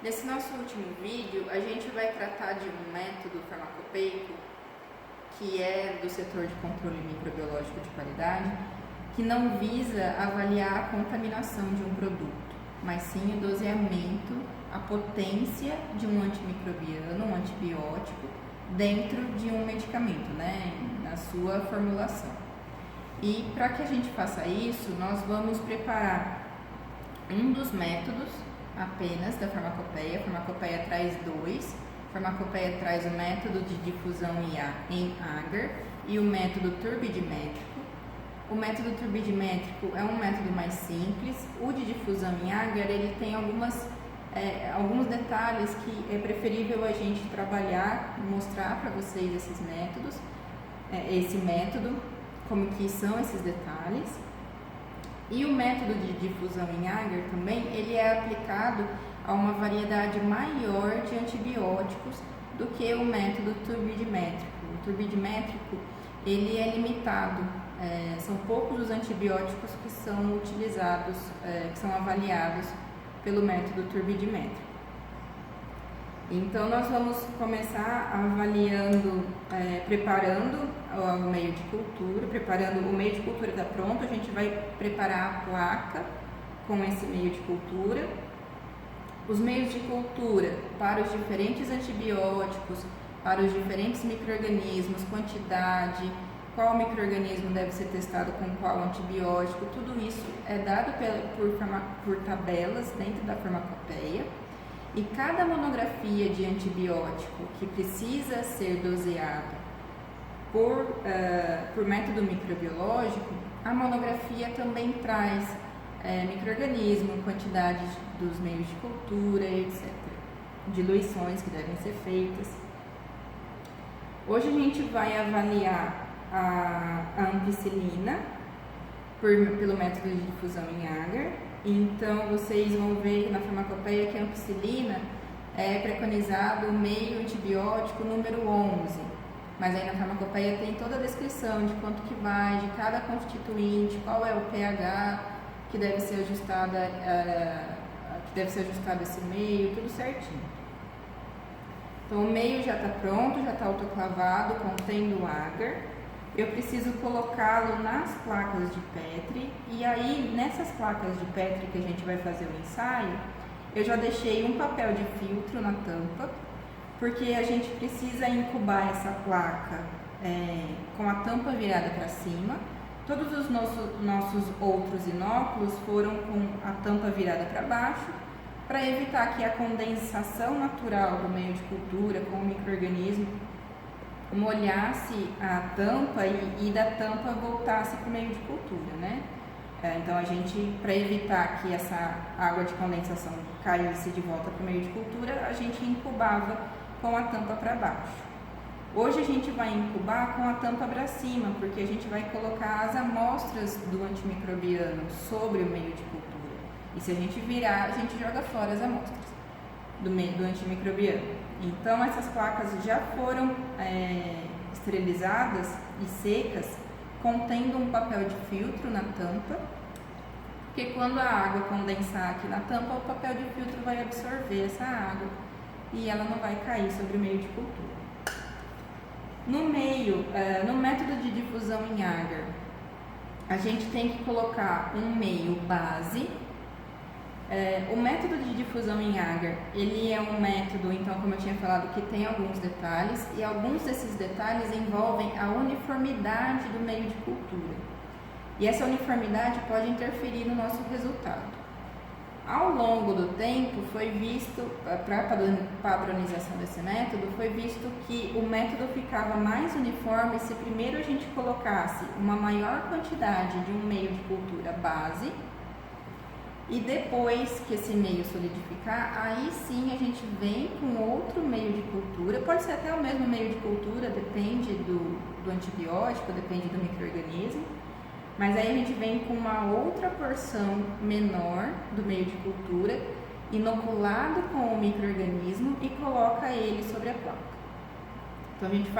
Nesse nosso último vídeo, a gente vai tratar de um método farmacopeico que é do setor de controle microbiológico de qualidade, que não visa avaliar a contaminação de um produto, mas sim o doseamento, a potência de um antimicrobiano, um antibiótico, dentro de um medicamento, na sua formulação. E para que a gente faça isso, nós vamos preparar um dos métodos apenas da farmacopeia. A farmacopeia traz dois. A farmacopeia traz o método de difusão em agar e o método turbidimétrico. O método turbidimétrico é um método mais simples. O de difusão em agar, ele tem alguns detalhes que é preferível a gente trabalhar, mostrar para vocês esses métodos, esse método, como que são esses detalhes. E o método de difusão em agar também, ele é aplicado a uma variedade maior de antibióticos do que o método turbidimétrico. O turbidimétrico, ele é limitado, são poucos os antibióticos que são utilizados, que são avaliados pelo método turbidimétrico. Então, nós vamos começar avaliando, preparando o meio de cultura. Preparando o meio de cultura está pronto, a gente vai preparar a placa com esse meio de cultura. Os meios de cultura para os diferentes antibióticos, para os diferentes micro-organismos, quantidade, qual micro-organismo deve ser testado com qual antibiótico, tudo isso é dado por tabelas dentro da farmacopeia. E cada monografia de antibiótico que precisa ser doseado por método microbiológico, a monografia também traz micro-organismo, quantidade dos meios de cultura, etc. Diluições que devem ser feitas. Hoje a gente vai avaliar a ampicilina pelo método de difusão em agar. Então, vocês vão ver na farmacopeia que a ampicilina é preconizado o meio antibiótico número 11. Mas aí na farmacopeia tem toda a descrição de quanto que vai, de cada constituinte, qual é o pH que deve ser ajustado, esse meio, tudo certinho. Então, o meio já está pronto, já está autoclavado, contendo agar. Eu preciso colocá-lo nas placas de Petri, e aí nessas placas de Petri que a gente vai fazer o ensaio, eu já deixei um papel de filtro na tampa, porque a gente precisa incubar essa placa com a tampa virada para cima. Todos os nossos outros inóculos foram com a tampa virada para baixo, para evitar que a condensação natural do meio de cultura com o micro-organismo molhasse a tampa e da tampa voltasse para o meio de cultura, Então, a gente, para evitar que essa água de condensação caísse de volta para o meio de cultura, a gente incubava com a tampa para baixo. Hoje a gente vai incubar com a tampa para cima, porque a gente vai colocar as amostras do antimicrobiano sobre o meio de cultura. E se a gente virar, a gente joga fora as amostras do antimicrobiano. Então, essas placas já foram esterilizadas e secas, contendo um papel de filtro na tampa, porque quando a água condensar aqui na tampa, o papel de filtro vai absorver essa água e ela não vai cair sobre o meio de cultura. No método de difusão em agar, a gente tem que colocar um meio base. O método de difusão em agar, ele é um método, então, como eu tinha falado, que tem alguns detalhes, e alguns desses detalhes envolvem a uniformidade do meio de cultura. E essa uniformidade pode interferir no nosso resultado. Ao longo do tempo, foi visto, para a padronização desse método, foi visto que o método ficava mais uniforme se primeiro a gente colocasse uma maior quantidade de um meio de cultura base, e depois que esse meio solidificar, aí sim a gente vem com outro meio de cultura. Pode ser até o mesmo meio de cultura, depende do antibiótico, depende do micro-organismo. Mas aí a gente vem com uma outra porção menor do meio de cultura, inoculado com o micro-organismo, e coloca ele sobre a placa. Então a gente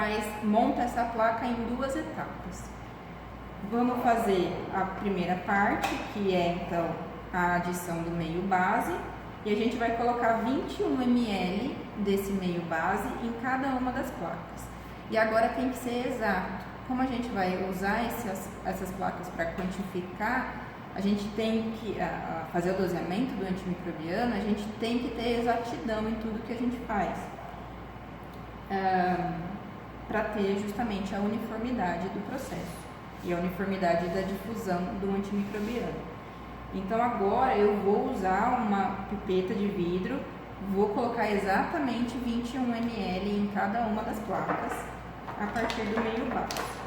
monta essa placa em duas etapas. Vamos fazer a primeira parte, que é então a adição do meio base, E a gente vai colocar 21 ml desse meio base em cada uma das placas. E agora tem que ser exato. Como a gente vai usar essas placas para quantificar, a gente tem que fazer o doseamento do antimicrobiano, a gente tem que ter exatidão em tudo que a gente faz. Para ter justamente a uniformidade do processo e a uniformidade da difusão do antimicrobiano. Então agora eu vou usar uma pipeta de vidro, vou colocar exatamente 21 ml em cada uma das placas a partir do meio base.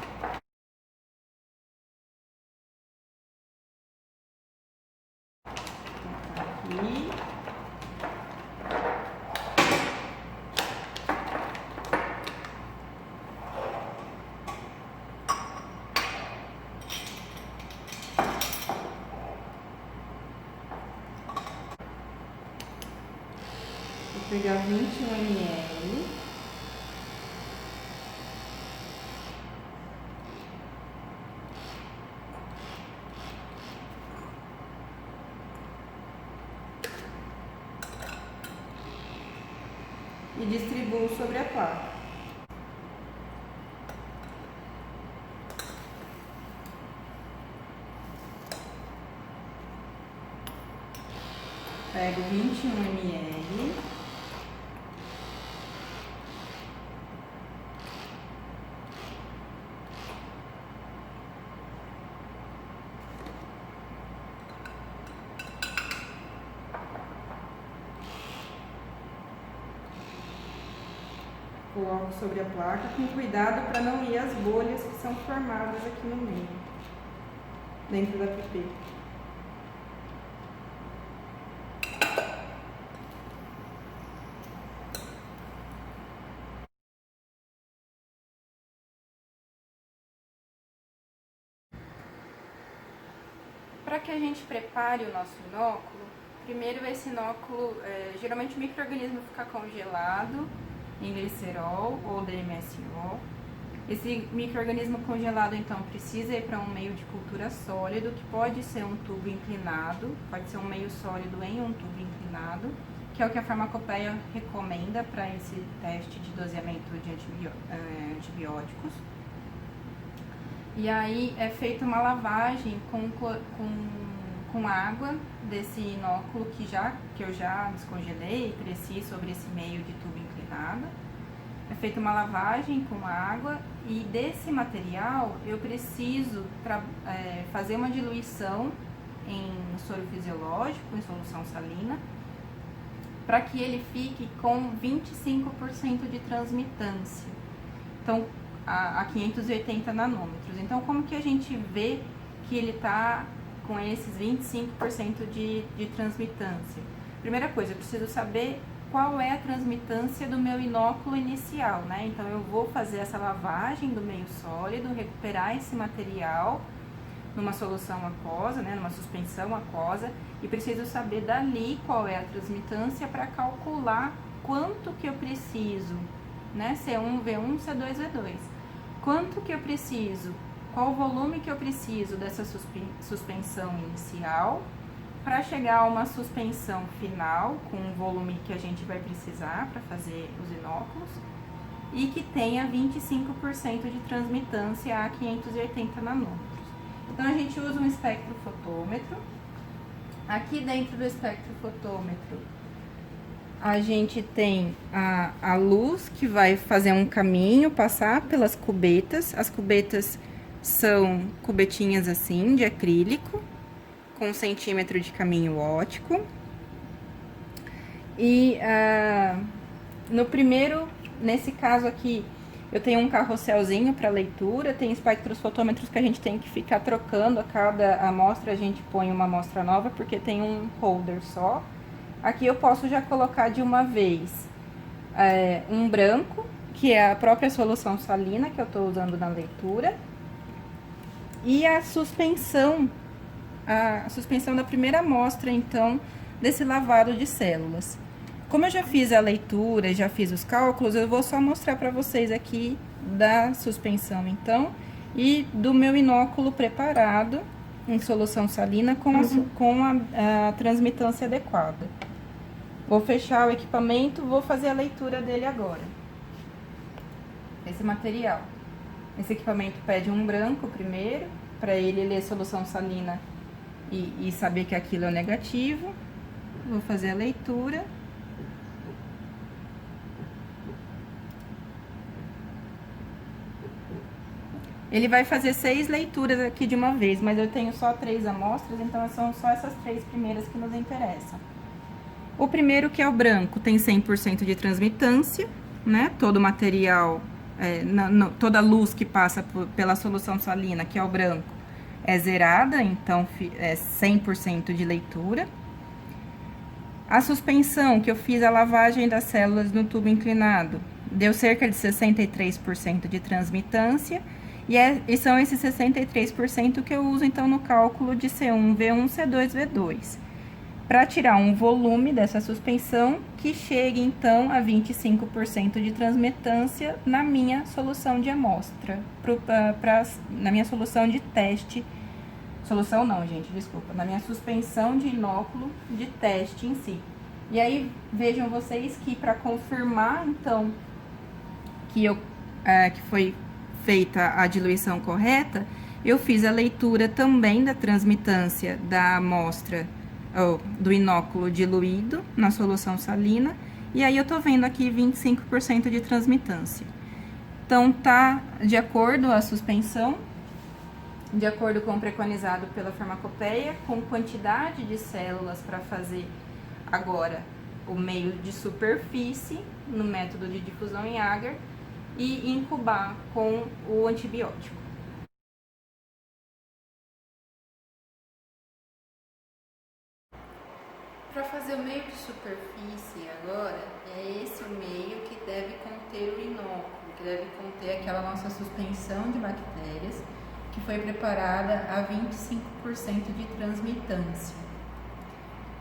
Aqui. Vou pegar 21 ml. E distribuo sobre a placa. Pego 21 ml. Coloco sobre a placa com cuidado para não ir as bolhas que são formadas aqui no meio, dentro da pipeta. Para que a gente prepare o nosso inóculo, primeiro esse inóculo, geralmente o micro-organismo fica congelado em glicerol ou DMSO. Esse micro-organismo congelado então precisa ir para um meio de cultura sólido, que pode ser um tubo inclinado, pode ser um meio sólido em um tubo inclinado, que é o que a farmacopeia recomenda para esse teste de doseamento de antibióticos. E aí é feita uma lavagem com água desse inóculo que eu já descongelei e cresci sobre esse meio de tubo inclinado. É feita uma lavagem com água e desse material eu preciso fazer uma diluição em soro fisiológico, em solução salina, para que ele fique com 25% de transmitância. Então, a 580 nanômetros. Então, como que a gente vê que ele está com esses 25% de transmitância? Primeira coisa, eu preciso saber qual é a transmitância do meu inóculo inicial, né? Então, eu vou fazer essa lavagem do meio sólido, recuperar esse material numa solução aquosa, né? Numa suspensão aquosa, e preciso saber dali qual é a transmitância para calcular quanto que eu preciso, né? C1, V1, C2, V2. Quanto que eu preciso, qual o volume que eu preciso dessa suspensão inicial para chegar a uma suspensão final com o volume que a gente vai precisar para fazer os inóculos e que tenha 25% de transmitância a 580 nanômetros. Então, a gente usa um espectrofotômetro. Aqui dentro do espectrofotômetro, a gente tem a luz que vai fazer um caminho, passar pelas cubetas. As cubetas são cubetinhas assim, de acrílico, com 1 centímetro de caminho óptico. E nesse caso aqui, eu tenho um carrosselzinho para leitura, tem espectrofotômetros que a gente tem que ficar trocando, a cada amostra a gente põe uma amostra nova, porque tem um holder só. Aqui eu posso já colocar de uma vez um branco, que é a própria solução salina que eu estou usando na leitura, e a suspensão da primeira amostra, então, desse lavado de células. Como eu já fiz a leitura, já fiz os cálculos, eu vou só mostrar para vocês aqui da suspensão, então, e do meu inóculo preparado em solução salina com a transmitância adequada. Vou fechar o equipamento, vou fazer a leitura dele agora. Esse material. Esse equipamento pede um branco primeiro, para ele ler solução salina e saber que aquilo é negativo. Vou fazer a leitura. Ele vai fazer 6 leituras aqui de uma vez, mas eu tenho só 3 amostras, então são só essas 3 primeiras que nos interessam. O primeiro, que é o branco, tem 100% de transmitância, né? Todo o material, toda a luz que passa pela solução salina, que é o branco, é zerada, então é 100% de leitura. A suspensão, que eu fiz a lavagem das células no tubo inclinado, deu cerca de 63% de transmitância, e são esses 63% que eu uso, então, no cálculo de C1, V1, C2, V2. Para tirar um volume dessa suspensão que chegue, então, a 25% de transmitância na minha solução de amostra, na minha solução de teste. Solução não, gente, desculpa. Na minha suspensão de inóculo de teste em si. E aí, vejam vocês que para confirmar, então, que foi feita a diluição correta, eu fiz a leitura também da transmitância da amostra, do inóculo diluído na solução salina, e aí eu tô vendo aqui 25% de transmitância. Então, tá de acordo a suspensão, de acordo com o preconizado pela farmacopeia, com quantidade de células para fazer agora o meio de superfície no método de difusão em agar e incubar com o antibiótico. Para fazer o meio de superfície agora, é esse o meio que deve conter o inóculo, que deve conter aquela nossa suspensão de bactérias, que foi preparada a 25% de transmitância.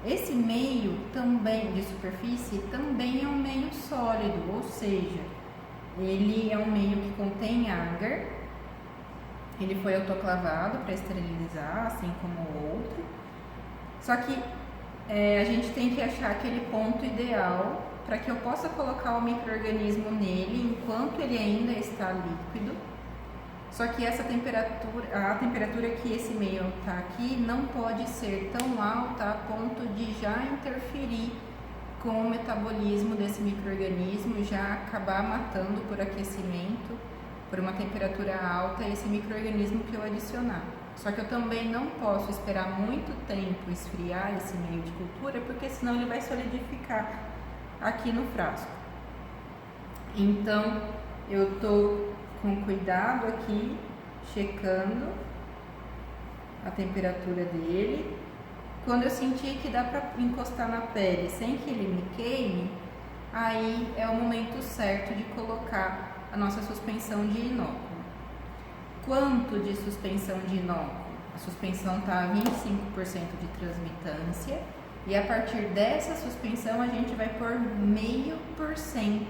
Esse meio também de superfície também é um meio sólido, ou seja, ele é um meio que contém agar, ele foi autoclavado para esterilizar, assim como o outro, só que a gente tem que achar aquele ponto ideal para que eu possa colocar o micro-organismo nele enquanto ele ainda está líquido. Só que essa temperatura, a temperatura que esse meio está aqui, não pode ser tão alta a ponto de já interferir com o metabolismo desse micro-organismo, já acabar matando por aquecimento, por uma temperatura alta, esse micro-organismo que eu adicionar. Só que eu também não posso esperar muito tempo esfriar esse meio de cultura, porque senão ele vai solidificar aqui no frasco. Então, eu tô com cuidado aqui, checando a temperatura dele. Quando eu sentir que dá para encostar na pele sem que ele me queime, aí é o momento certo de colocar a nossa suspensão de inóculo. Quanto de suspensão de inóculo? A suspensão está a 25% de transmitância, e a partir dessa suspensão a gente vai pôr 0,5%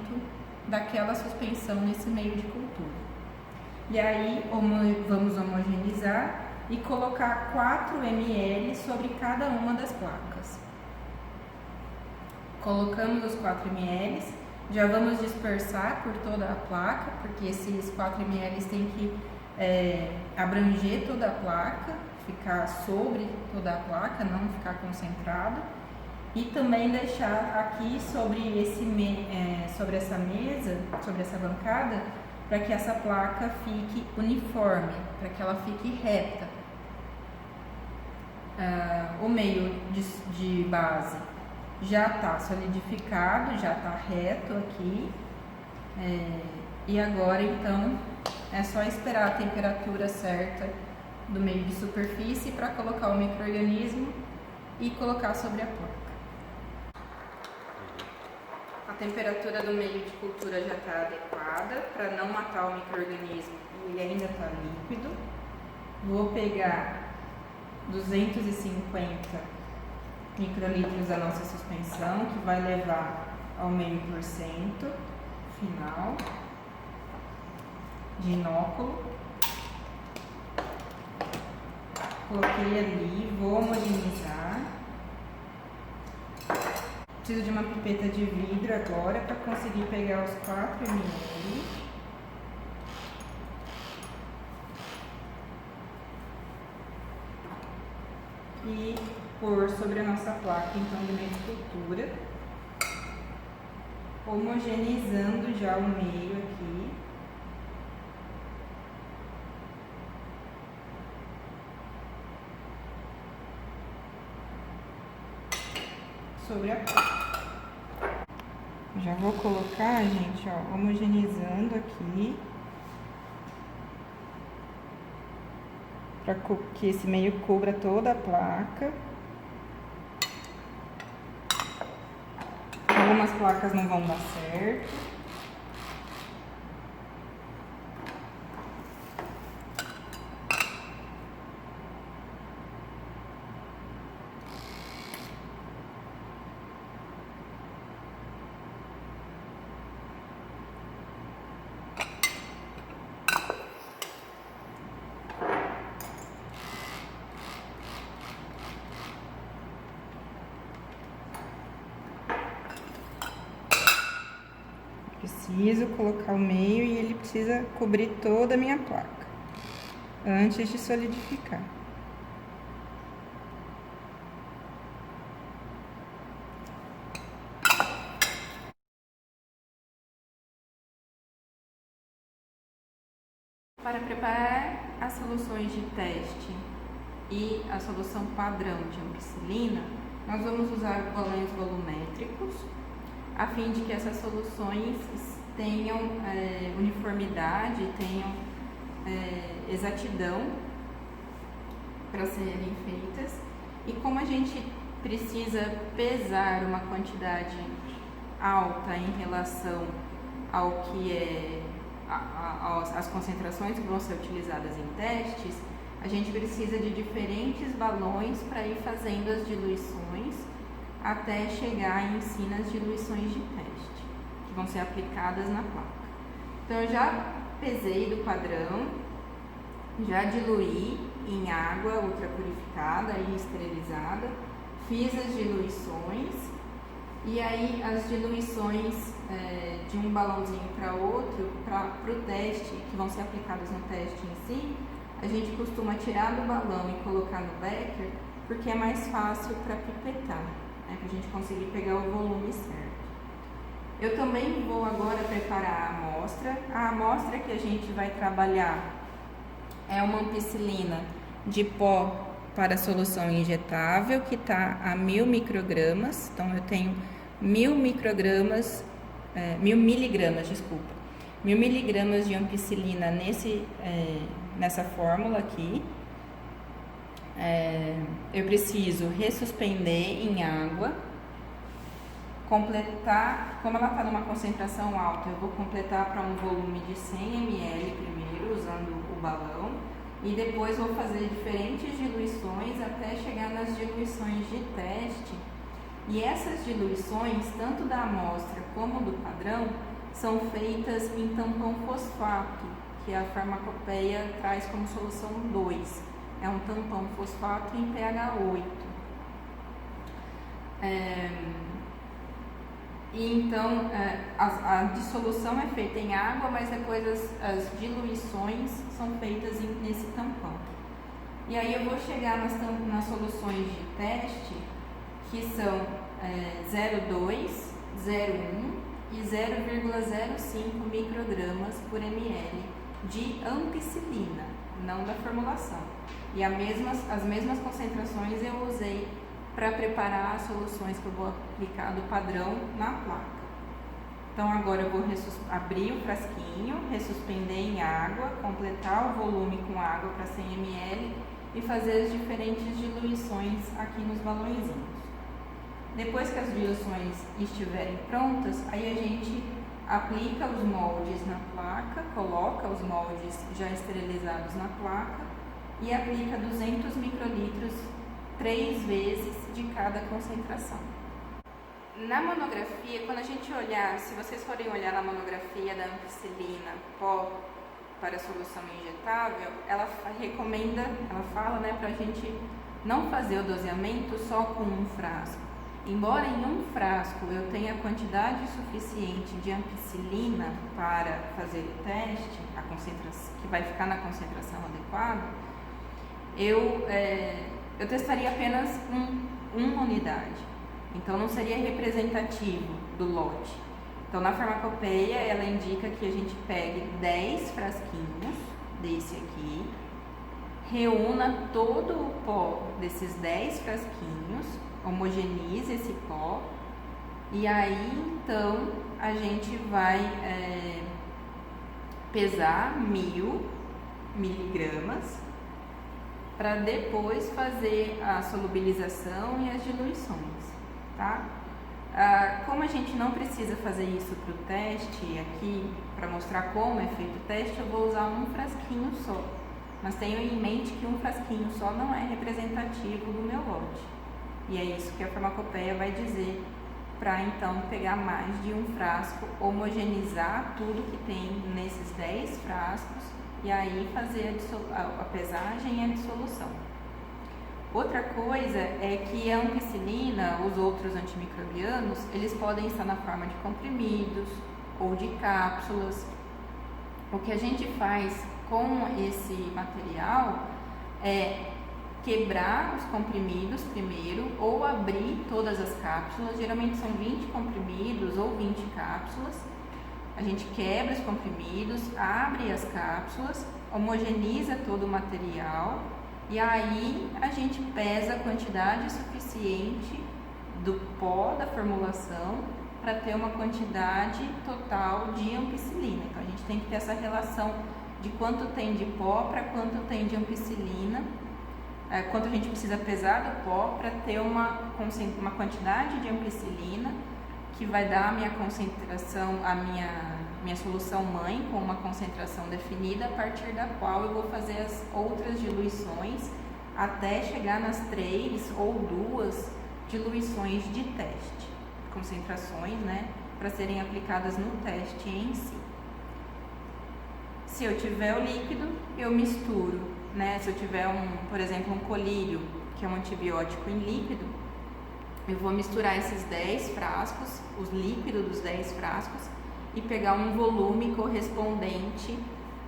daquela suspensão nesse meio de cultura. E aí vamos homogeneizar e colocar 4 ml sobre cada uma das placas. Colocamos os 4 ml, já vamos dispersar por toda a placa, porque esses 4 ml tem que abranger toda a placa, ficar sobre toda a placa, não ficar concentrado. E também deixar aqui sobre essa mesa, sobre essa bancada, para que essa placa fique uniforme, para que ela fique reta. O meio de base já está solidificado, já está reto aqui. E agora, então, é só esperar a temperatura certa do meio de superfície para colocar o micro-organismo e colocar sobre a placa. A temperatura do meio de cultura já está adequada para não matar o micro-organismo e ele ainda está líquido. Vou pegar 250 microlitros da nossa suspensão, que vai levar ao 0,5% final de inóculo. Coloquei ali, vou homogeneizar. Preciso de uma pipeta de vidro agora para conseguir pegar os 4 ml. E pôr sobre a nossa placa, então, de uma escultura, homogeneizando já o meio aqui. Sobre a placa. Já vou colocar, gente, ó, homogeneizando aqui, para que esse meio cubra toda a placa. Algumas placas não vão dar certo. Preciso colocar o meio e ele precisa cobrir toda a minha placa antes de solidificar. Para preparar as soluções de teste e a solução padrão de ampicilina, nós vamos usar balões volumétricos, a fim de que essas soluções tenham uniformidade, tenham exatidão para serem feitas. E como a gente precisa pesar uma quantidade alta em relação ao que as concentrações que vão ser utilizadas em testes, a gente precisa de diferentes balões para ir fazendo as diluições até chegar em si nas diluições de teste, que vão ser aplicadas na placa. Então, eu já pesei do padrão, já diluí em água ultrapurificada e esterilizada, fiz as diluições, e aí as diluições de um balãozinho para outro, para o teste, que vão ser aplicados no teste em si, a gente costuma tirar do balão e colocar no becker, porque é mais fácil para pipetar, para a gente conseguir pegar o volume certo. Eu também vou agora preparar a amostra. A amostra que a gente vai trabalhar é uma ampicilina de pó para solução injetável, que está a 1000 microgramas. Então, eu tenho 1000 miligramas de ampicilina nessa fórmula aqui. Eu preciso ressuspender em água, completar, como ela está numa concentração alta, eu vou completar para um volume de 100 ml primeiro, usando o balão, e depois vou fazer diferentes diluições até chegar nas diluições de teste. E essas diluições, tanto da amostra como do padrão, são feitas em tampão fosfato, que a farmacopeia traz como solução 2. É um tampão fosfato em pH 8. E então, a dissolução é feita em água, mas depois as diluições são feitas nesse tampão. E aí eu vou chegar nas soluções de teste, que são 0,2, 0,1 e 0,05 microgramas por ml de ampicilina, não da formulação. E as mesmas concentrações eu usei para preparar as soluções que eu vou aplicar do padrão na placa. Então agora eu vou abrir o frasquinho, ressuspender em água, completar o volume com água para 100 ml e fazer as diferentes diluições aqui nos balõezinhos. Depois que as diluições estiverem prontas, aí a gente aplica os moldes na placa, coloca os moldes já esterilizados na placa e aplica 200 microlitros 3 vezes de cada concentração. Na monografia, quando a gente olhar, se vocês forem olhar na monografia da ampicilina pó para solução injetável, ela fala, para a gente não fazer o doseamento só com um frasco. embora em um frasco eu tenha quantidade suficiente de ampicilina para fazer o teste, a concentração, que vai ficar na concentração adequada, eu testaria apenas uma unidade. Então não seria representativo do lote. Então na farmacopeia ela indica que a gente pegue 10 frasquinhos desse aqui, reúna todo o pó desses 10 frasquinhos, homogeneize esse pó e aí então a gente vai pesar 1000 miligramas para depois fazer a solubilização e as diluições, tá? Como a gente não precisa fazer isso para o teste aqui, para mostrar como é feito o teste, eu vou usar um frasquinho só. Mas tenham em mente que um frasquinho só não é representativo do meu lote. E é isso que a farmacopeia vai dizer para então pegar mais de um frasco, homogeneizar tudo que tem nesses 10 frascos e aí fazer a pesagem e a dissolução. Outra coisa é que a ampicilina, os outros antimicrobianos, eles podem estar na forma de comprimidos ou de cápsulas. O que a gente faz com esse material é quebrar os comprimidos primeiro ou abrir todas as cápsulas, geralmente são 20 comprimidos ou 20 cápsulas. A gente quebra os comprimidos, abre as cápsulas, homogeneiza todo o material e aí a gente pesa a quantidade suficiente do pó da formulação para ter uma quantidade total de ampicilina. Então a gente tem que ter essa relação de quanto tem de pó para quanto tem de ampicilina, quanto a gente precisa pesar do pó para ter uma quantidade de ampicilina que vai dar a minha concentração, a minha solução mãe com uma concentração definida, a partir da qual eu vou fazer as outras diluições até chegar nas 3 ou 2 diluições de teste, concentrações, né, para serem aplicadas no teste em si. Se eu tiver o líquido, eu misturo, né? Se eu tiver por exemplo, um colírio, que é um antibiótico em líquido, eu vou misturar esses 10 frascos, os líquidos dos 10 frascos, e pegar um volume correspondente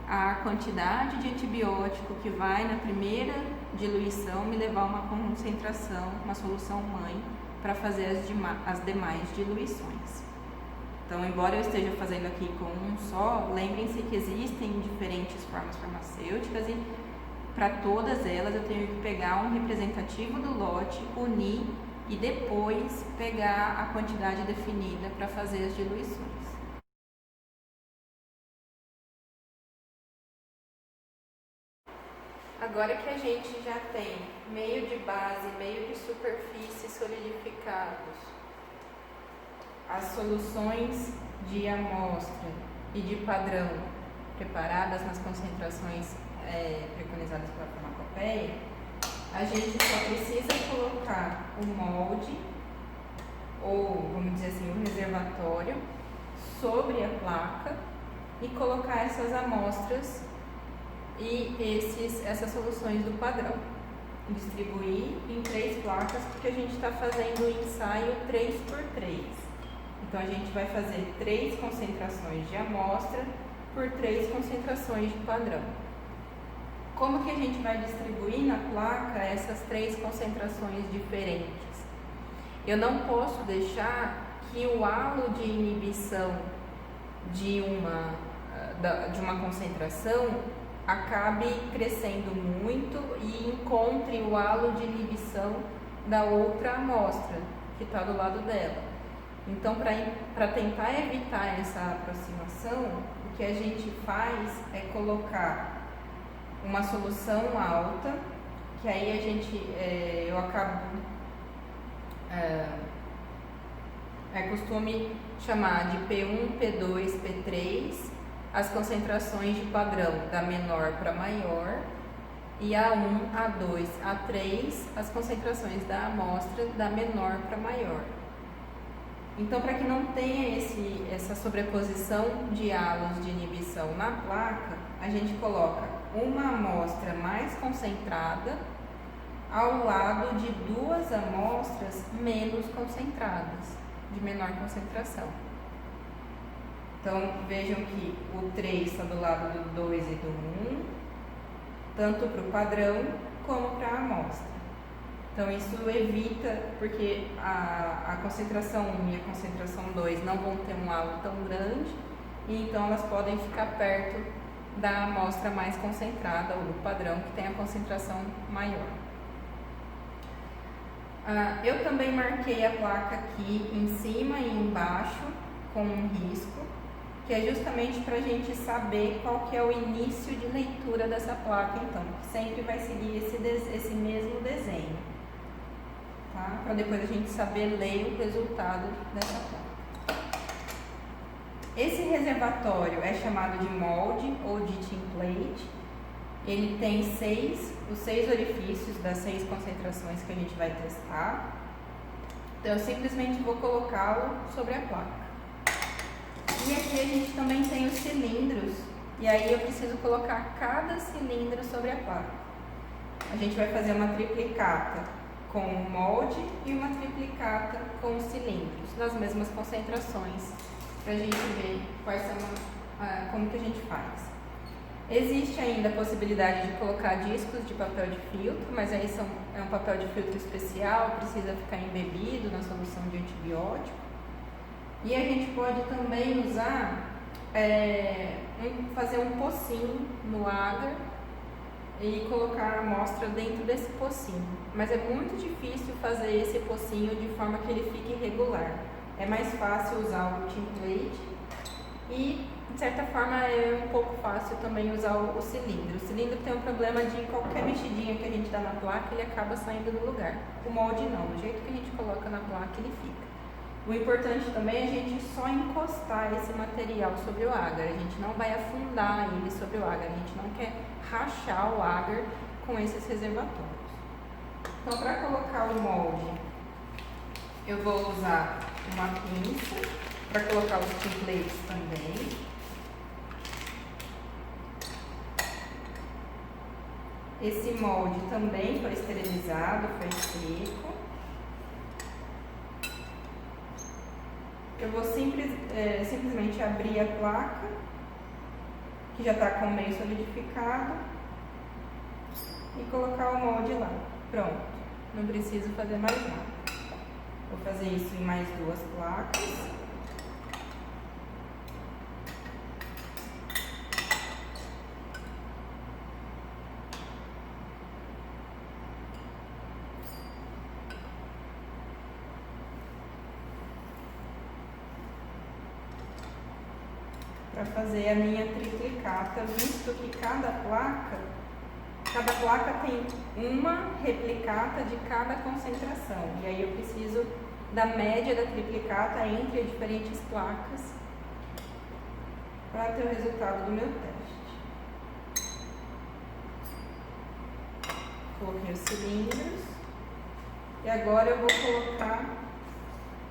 à quantidade de antibiótico que vai na primeira diluição me levar a uma concentração, uma solução mãe, para fazer as demais diluições. Então, embora eu esteja fazendo aqui com um só, lembrem-se que existem diferentes formas farmacêuticas e para todas elas eu tenho que pegar um representativo do lote, unir e depois pegar a quantidade definida para fazer as diluições. Agora que a gente já tem meio de base, meio de superfície solidificados, as soluções de amostra e de padrão preparadas nas concentrações preconizadas pela farmacopeia, a gente só precisa colocar o molde, ou vamos dizer assim, o reservatório, sobre a placa e colocar essas amostras e essas soluções do padrão. Distribuir em 3 placas, porque a gente está fazendo o ensaio 3x3. Então a gente vai fazer 3 concentrações de amostra por 3 concentrações de padrão. Como que a gente vai distribuir na placa essas 3 concentrações diferentes? Eu não posso deixar que o halo de inibição de uma concentração acabe crescendo muito e encontre o halo de inibição da outra amostra que está do lado dela. Então, para tentar evitar essa aproximação, o que a gente faz é colocar uma solução alta, que aí eu acabo, costume chamar de P1, P2, P3, as concentrações de padrão da menor para maior, e A1, A2, A3, as concentrações da amostra da menor para maior. Então, para que não tenha essa sobreposição de halos de inibição na placa, a gente coloca uma amostra mais concentrada ao lado de duas amostras menos concentradas, de menor concentração. Então, vejam que o 3 está do lado do 2 e do 1, tanto para o padrão como para a amostra. Então, isso evita, porque a concentração 1 e a concentração 2 não vão ter um halo tão grande, e então elas podem ficar perto da amostra mais concentrada, ou do padrão, que tem a concentração maior. Eu também marquei a placa aqui em cima e embaixo com um risco, que é justamente para a gente saber qual que é o início de leitura dessa placa, então, que sempre vai seguir esse mesmo desenho, tá? Para depois a gente saber ler o resultado dessa placa. Esse reservatório é chamado de molde ou de template. Ele tem os 6 orifícios das 6 concentrações que a gente vai testar. Então, eu simplesmente vou colocá-lo sobre a placa. E aqui a gente também tem os cilindros, e aí eu preciso colocar cada cilindro sobre a placa. A gente vai fazer uma triplicata com o molde e uma triplicata com os cilindros, nas mesmas concentrações, para a gente ver como que a gente faz. Existe ainda a possibilidade de colocar discos de papel de filtro, mas aí é um papel de filtro especial, precisa ficar embebido na solução de antibiótico. E a gente pode também usar, fazer um pocinho no agar e colocar a amostra dentro desse pocinho. Mas é muito difícil fazer esse pocinho de forma que ele fique irregular. É mais fácil usar o template e, de certa forma, é um pouco fácil também usar o cilindro. O cilindro tem um problema de qualquer mexidinha que a gente dá na placa, ele acaba saindo do lugar. O molde não, do jeito que a gente coloca na placa, ele fica. O importante também é a gente só encostar esse material sobre o agar. A gente não vai afundar ele sobre o agar. A gente não quer rachar o agar com esses reservatórios. Então, para colocar o molde, eu vou usar uma pinça. Para colocar os templates também. Esse molde também foi esterilizado, foi seco. Eu vou simplesmente abrir a placa, que já está com o meio solidificado, e colocar o molde lá. Pronto, não preciso fazer mais nada. Vou fazer isso em mais 2 placas. Para fazer a minha triplicata, visto que cada placa tem uma replicata de cada concentração. E aí eu preciso da média da triplicata entre as diferentes placas para ter o resultado do meu teste. Coloquei os cilindros. E agora eu vou colocar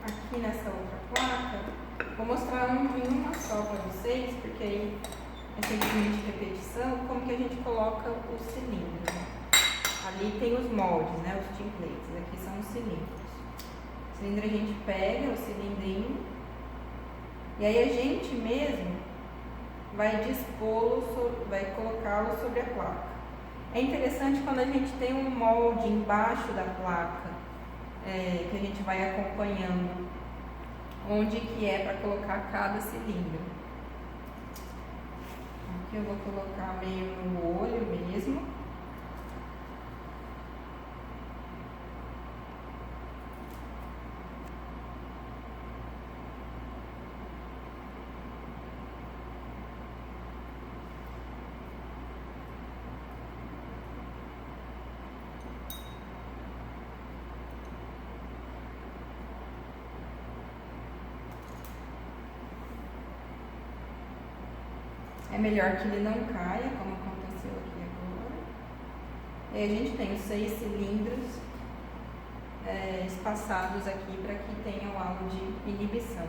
aqui nessa outra placa. Vou mostrar um de uma só para vocês, porque aí é simplesmente repetição, como que a gente coloca os cilindros. Ali tem os moldes, né, os templates, aqui são os cilindros. O cilindro a gente pega, o cilindrinho, e aí a gente mesmo vai dispô-lo, vai colocá-lo sobre a placa. É interessante quando a gente tem um molde embaixo da placa, que a gente vai acompanhando onde que é para colocar cada cilindro. Aqui eu vou colocar meio no olho mesmo. É melhor que ele não caia, como aconteceu aqui agora. E a gente tem os 6 cilindros espaçados aqui para que tenha o halo de inibição.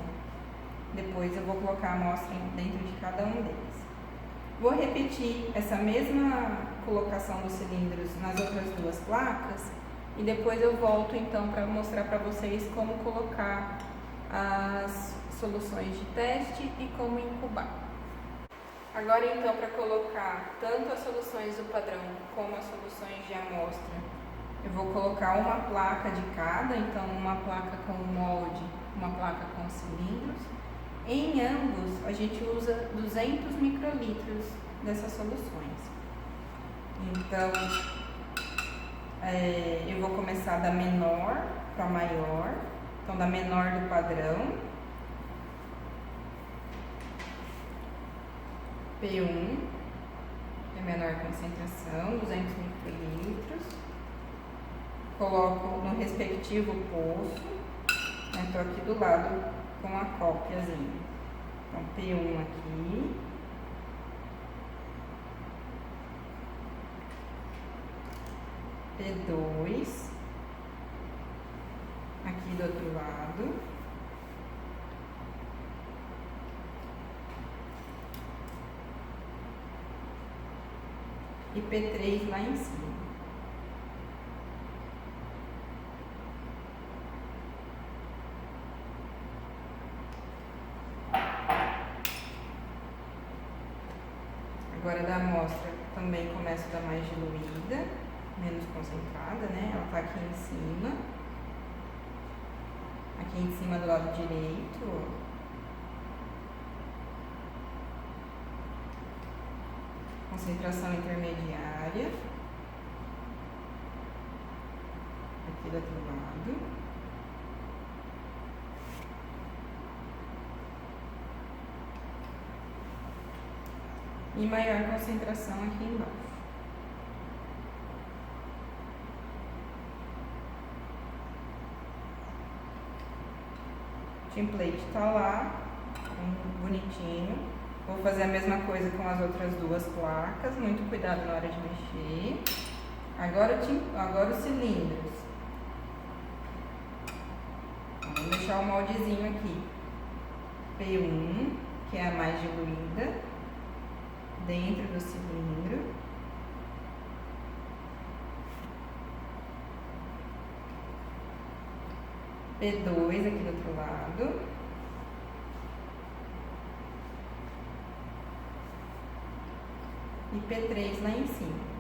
Depois eu vou colocar a amostra dentro de cada um deles. Vou repetir essa mesma colocação dos cilindros nas outras duas placas e depois eu volto então para mostrar para vocês como colocar as soluções de teste e como incubar. Agora então, para colocar tanto as soluções do padrão como as soluções de amostra, eu vou colocar uma placa de cada, então uma placa com o molde, uma placa com os cilindros. Em ambos a gente usa 200 microlitros dessas soluções. Então eu vou começar da menor para maior, então da menor do padrão, P1, é menor concentração, 200 microlitros. Coloco no respectivo poço, estou aqui do lado com a cópiazinha. Então, P1 aqui. P2. Aqui do outro lado. E P3 lá em cima. Agora da amostra também começo da mais diluída, menos concentrada, né? Ela tá aqui em cima. Aqui em cima do lado direito, ó. Concentração intermediária. Aqui do outro lado. E maior concentração aqui embaixo. O template tá lá, bonitinho. Vou fazer a mesma coisa com as outras duas placas, muito cuidado na hora de mexer. Agora os cilindros. Vamos deixar o moldezinho aqui. P1, que é a mais diluída, dentro do cilindro. P2 aqui do outro lado. E P3 lá em cima.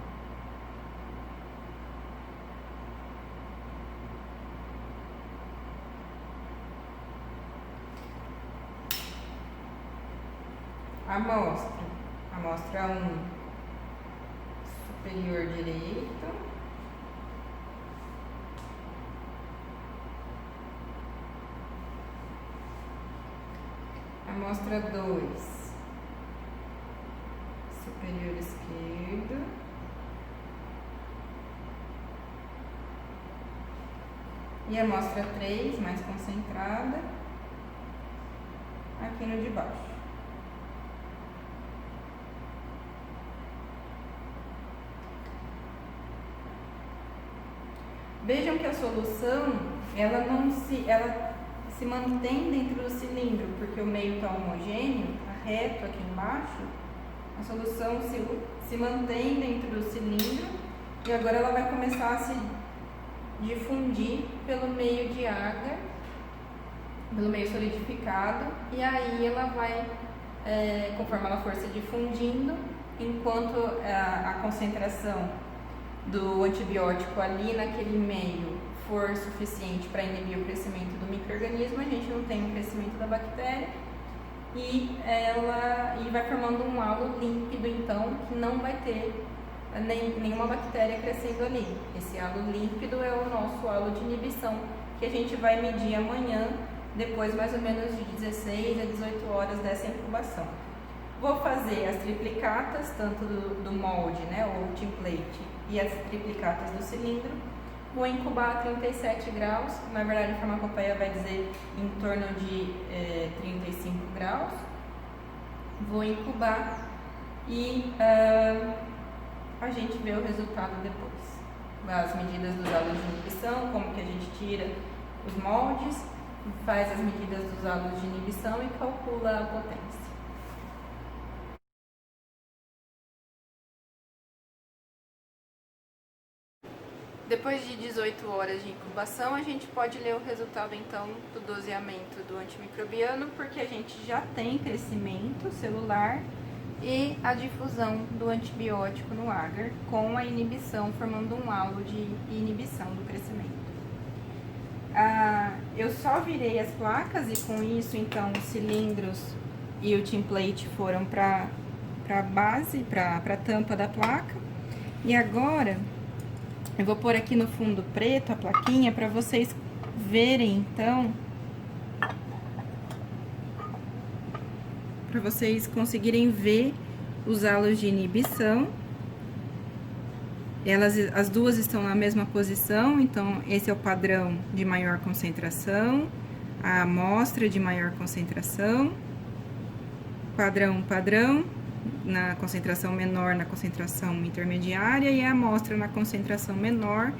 Amostra 1, superior direito. Amostra 2, superior esquerdo. E amostra 3, mais concentrada, aqui no de baixo. Vejam que a solução, ela se mantém dentro do cilindro, porque o meio está homogêneo, está reto aqui embaixo. A solução se mantém dentro do cilindro e agora ela vai começar a se difundir pelo meio de água, pelo meio solidificado, e aí ela vai, conforme ela for se difundindo, enquanto a concentração do antibiótico ali naquele meio for suficiente para inibir o crescimento do micro-organismo, a gente não tem o crescimento da bactéria e vai formando um halo límpido, então, que não vai ter nenhuma bactéria crescendo ali. Esse halo límpido é o nosso halo de inibição, que a gente vai medir amanhã, depois mais ou menos de 16 a 18 horas dessa incubação. Vou fazer as triplicatas, tanto do molde, né, ou template, e as triplicatas do cilindro. Vou incubar a 37 graus, na verdade a farmacopeia vai dizer em torno de 35 graus. Vou incubar e a gente vê o resultado depois. As medidas dos halos de inibição, como que a gente tira os moldes, faz as medidas dos halos de inibição e calcula a potência. Depois de 18 horas de incubação, a gente pode ler o resultado então do doseamento do antimicrobiano, porque a gente já tem crescimento celular e a difusão do antibiótico no agar, com a inibição, formando um halo de inibição do crescimento. Eu só virei as placas e com isso, então, os cilindros e o template foram para a base, para a tampa da placa. E agora, eu vou pôr aqui no fundo preto a plaquinha para vocês verem, então, para vocês conseguirem ver os halos de inibição. As duas estão na mesma posição, então esse é o padrão de maior concentração, a amostra de maior concentração, padrão, na concentração menor, na concentração intermediária, e a amostra na concentração menor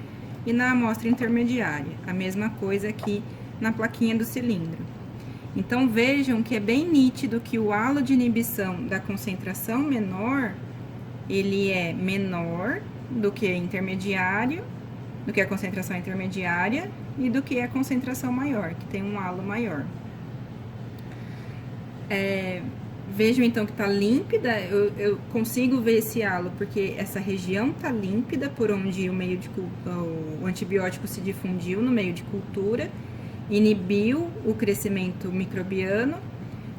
e na amostra intermediária. A mesma coisa aqui na plaquinha do cilindro. Então, vejam que é bem nítido que o halo de inibição da concentração menor, ele é menor do que intermediário, do que a concentração intermediária e do que a concentração maior, que tem um halo maior. Vejam então que tá límpida, eu consigo ver esse halo porque essa região tá límpida por onde o antibiótico se difundiu no meio de cultura, inibiu o crescimento microbiano.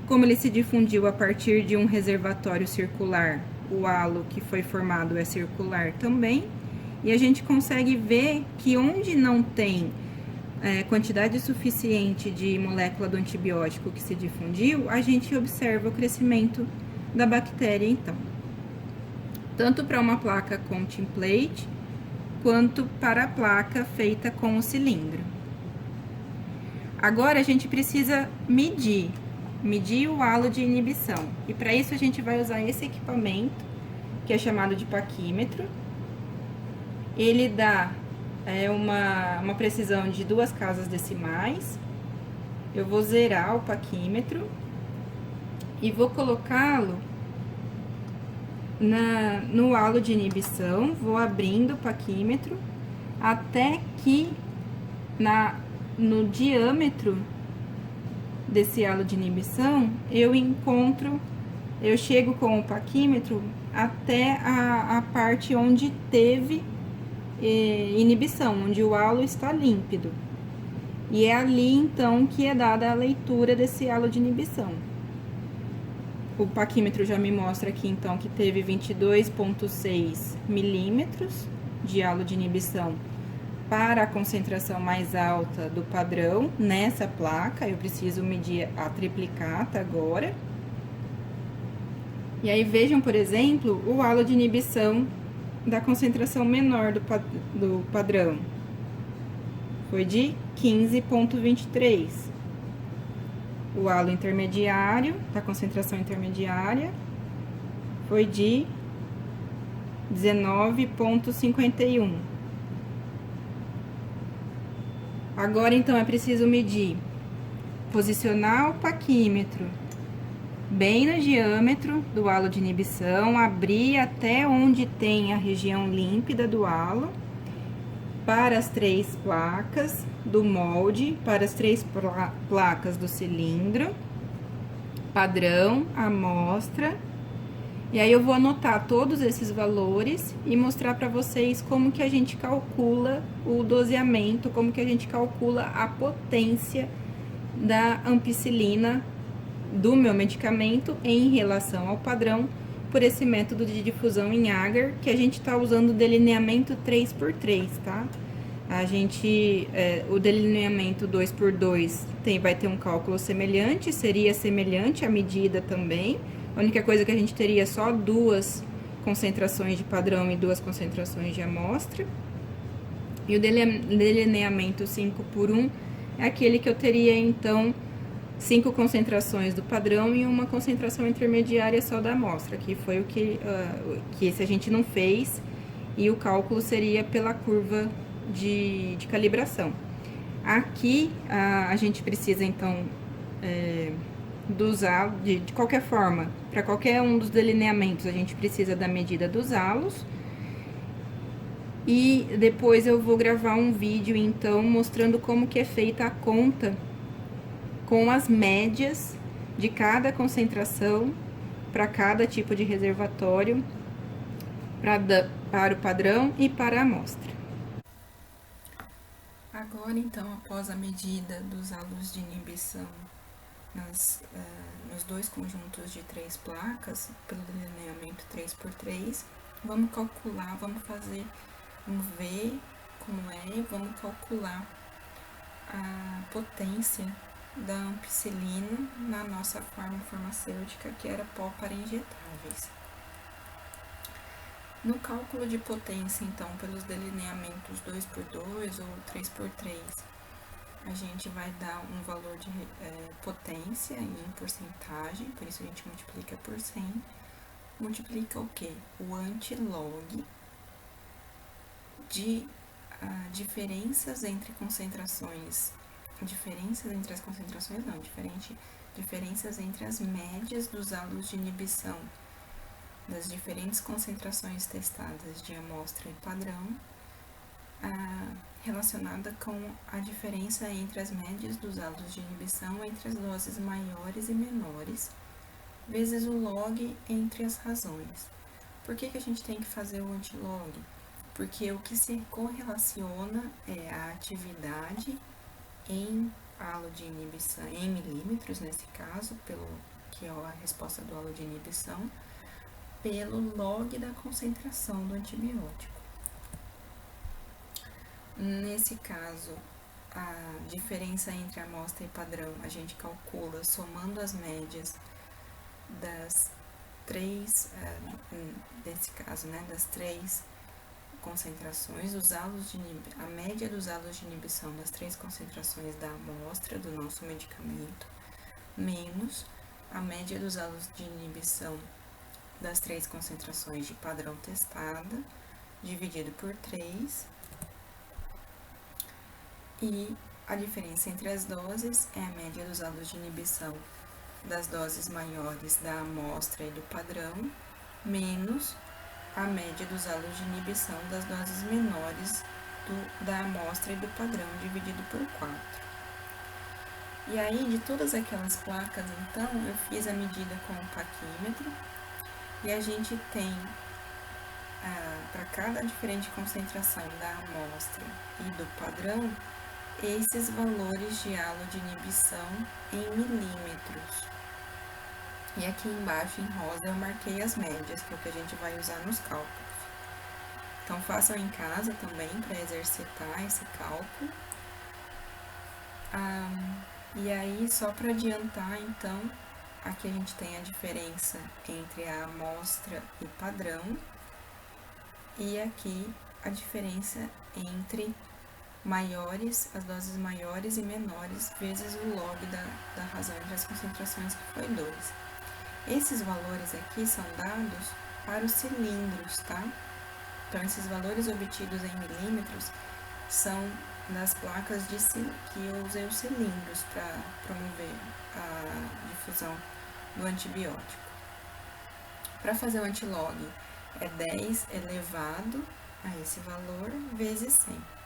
Como ele se difundiu a partir de um reservatório circular, o halo que foi formado é circular também, e a gente consegue ver que onde não tem quantidade suficiente de molécula do antibiótico que se difundiu, a gente observa o crescimento da bactéria, então. Tanto para uma placa com template, quanto para a placa feita com o cilindro. Agora, a gente precisa medir o halo de inibição. E para isso, a gente vai usar esse equipamento, que é chamado de paquímetro. Ele dá uma precisão de 2 casas decimais. Eu vou zerar o paquímetro e vou colocá-lo no halo de inibição. Vou abrindo o paquímetro até que no diâmetro desse halo de inibição eu chego com o paquímetro até a parte onde teve inibição, onde o halo está límpido. E é ali, então, que é dada a leitura desse halo de inibição. O paquímetro já me mostra aqui, então, que teve 22,6 milímetros de halo de inibição para a concentração mais alta do padrão nessa placa. Eu preciso medir a triplicata agora. E aí, vejam, por exemplo, o halo de inibição da concentração menor do padrão. Foi de 15,23. O halo intermediário, da concentração intermediária, foi de 19,51. Agora, então, é preciso medir, posicionar o paquímetro bem no diâmetro do halo de inibição, abrir até onde tem a região límpida do halo, para as 3 placas do molde, para as 3 placas do cilindro, padrão, amostra. E aí eu vou anotar todos esses valores e mostrar para vocês como que a gente calcula o doseamento, como que a gente calcula a potência da ampicilina do meu medicamento em relação ao padrão, por esse método de difusão em agar, que a gente tá usando o delineamento 3x3, tá? O delineamento 2x2 vai ter um cálculo semelhante, seria semelhante à medida também. A única coisa que a gente teria só 2 concentrações de padrão e 2 concentrações de amostra. E o delineamento 5x1 é aquele que eu teria, então, 5 concentrações do padrão e 1 concentração intermediária só da amostra, que foi o que esse a gente não fez, e o cálculo seria pela curva de calibração. Aqui, a gente precisa, então, de qualquer forma, para qualquer um dos delineamentos, a gente precisa da medida dos halos. E depois eu vou gravar um vídeo, então, mostrando como que é feita a conta com as médias de cada concentração para cada tipo de reservatório, para o padrão e para a amostra. Agora, então, após a medida dos halos de inibição nos dois conjuntos de 3 placas, pelo delineamento 3x3, vamos calcular, vamos ver como é, vamos calcular a potência da ampicilina na nossa forma farmacêutica, que era pó para injetáveis. No cálculo de potência, então, pelos delineamentos 2x2 ou 3x3, a gente vai dar um valor de potência em porcentagem, por isso a gente multiplica por 100. Multiplica o quê? O antilog de diferenças entre concentrações. Diferenças entre as concentrações não, diferenças entre as médias dos halos de inibição das diferentes concentrações testadas de amostra e padrão, relacionada com a diferença entre as médias dos halos de inibição entre as doses maiores e menores, vezes o log entre as razões. Por que a gente tem que fazer o antilog? Porque o que se correlaciona é a atividade em halo de inibição, em milímetros nesse caso, que é a resposta do halo de inibição, pelo log da concentração do antibiótico. Nesse caso, a diferença entre amostra e padrão a gente calcula somando as médias das três, nesse caso, né, das 3 concentrações, a média dos halos de inibição das 3 concentrações da amostra do nosso medicamento, menos a média dos halos de inibição das 3 concentrações de padrão testada, dividido por 3, e a diferença entre as doses é a média dos halos de inibição das doses maiores da amostra e do padrão, menos a média dos halos de inibição das doses menores da amostra e do padrão, dividido por 4. E aí, de todas aquelas placas, então, eu fiz a medida com o paquímetro, e a gente tem, para cada diferente concentração da amostra e do padrão, esses valores de halo de inibição em milímetros. E aqui embaixo, em rosa, eu marquei as médias, que é o que a gente vai usar nos cálculos. Então, façam em casa também para exercitar esse cálculo. E aí, só para adiantar, então, aqui a gente tem a diferença entre a amostra e padrão. E aqui a diferença entre as doses maiores e menores, vezes o log da razão entre as concentrações, que foi 2. Esses valores aqui são dados para os cilindros, tá? Então, esses valores obtidos em milímetros são das placas que eu usei os cilindros para promover a difusão do antibiótico. Para fazer o antilog, é 10 elevado a esse valor vezes 100.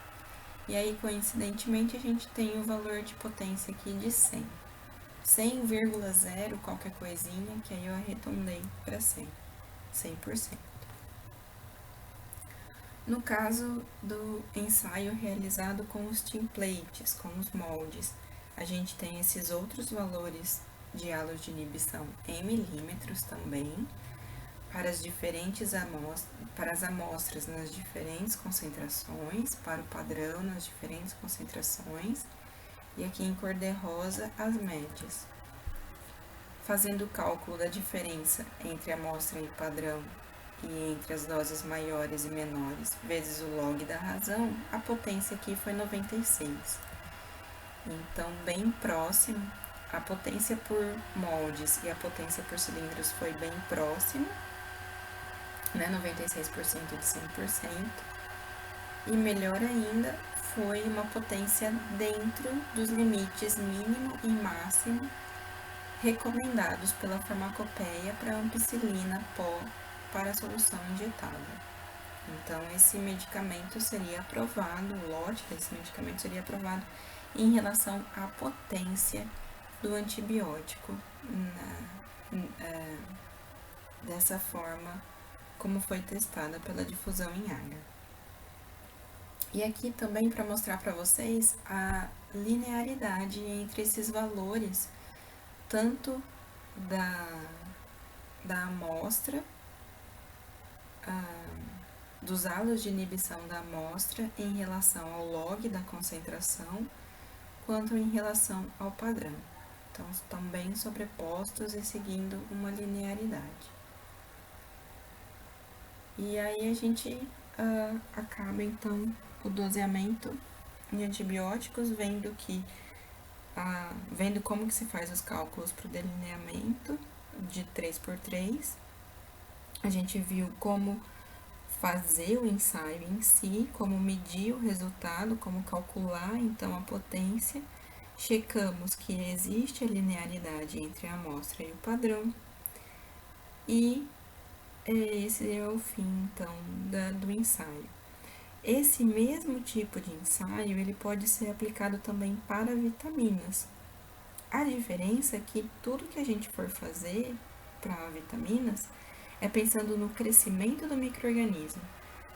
E aí, coincidentemente, a gente tem o valor de potência aqui de 100. 100,0 qualquer coisinha, que aí eu arredondei para 100%. No caso do ensaio realizado com os templates, com os moldes, a gente tem esses outros valores de halos de inibição em milímetros também, para as amostras nas diferentes concentrações, para o padrão nas diferentes concentrações, e aqui em cor de rosa as médias. Fazendo o cálculo da diferença entre amostra e padrão e entre as doses maiores e menores, vezes o log da razão, a potência aqui foi 96. Então, bem próximo, a potência por moldes e a potência por cilindros foi bem próximo, né, 96% de 100%, e melhor ainda, foi uma potência dentro dos limites mínimo e máximo recomendados pela farmacopeia para ampicilina pó para a solução injetável. Então, esse medicamento seria aprovado, o lote desse medicamento seria aprovado em relação à potência do antibiótico dessa forma como foi testada pela difusão em agar. E aqui também para mostrar para vocês a linearidade entre esses valores, tanto da amostra, dos halos de inibição da amostra em relação ao log da concentração, quanto em relação ao padrão. Então, estão bem sobrepostos e seguindo uma linearidade. E aí a gente acaba, então, o doseamento em antibióticos, vendo como que se faz os cálculos para o delineamento de 3x3. A gente viu como fazer o ensaio em si, como medir o resultado, como calcular, então, a potência. Checamos que existe a linearidade entre a amostra e o padrão. E esse é o fim, então, do ensaio. Esse mesmo tipo de ensaio, ele pode ser aplicado também para vitaminas. A diferença é que tudo que a gente for fazer para vitaminas é pensando no crescimento do micro-organismo.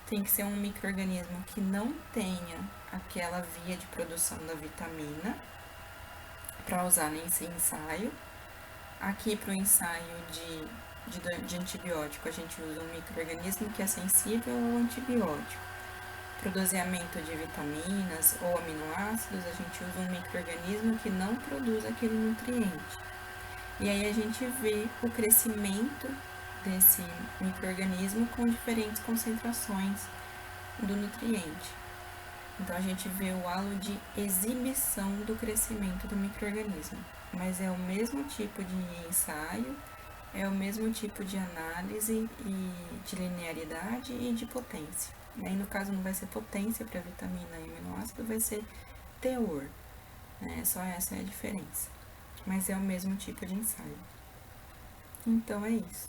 Tem que ser um micro-organismo que não tenha aquela via de produção da vitamina para usar nesse ensaio. Aqui para o ensaio de antibiótico, a gente usa um micro-organismo que é sensível ao antibiótico. Para o doseamento de vitaminas ou aminoácidos, a gente usa um micro-organismo que não produz aquele nutriente. E aí a gente vê o crescimento desse micro-organismo com diferentes concentrações do nutriente. Então, a gente vê o halo de exibição do crescimento do micro-organismo. Mas é o mesmo tipo de ensaio, é o mesmo tipo de análise e de linearidade e de potência. Aí, no caso, não vai ser potência para vitamina e aminoácido, vai ser teor. Só essa é a diferença. Mas é o mesmo tipo de ensaio. Então, é isso.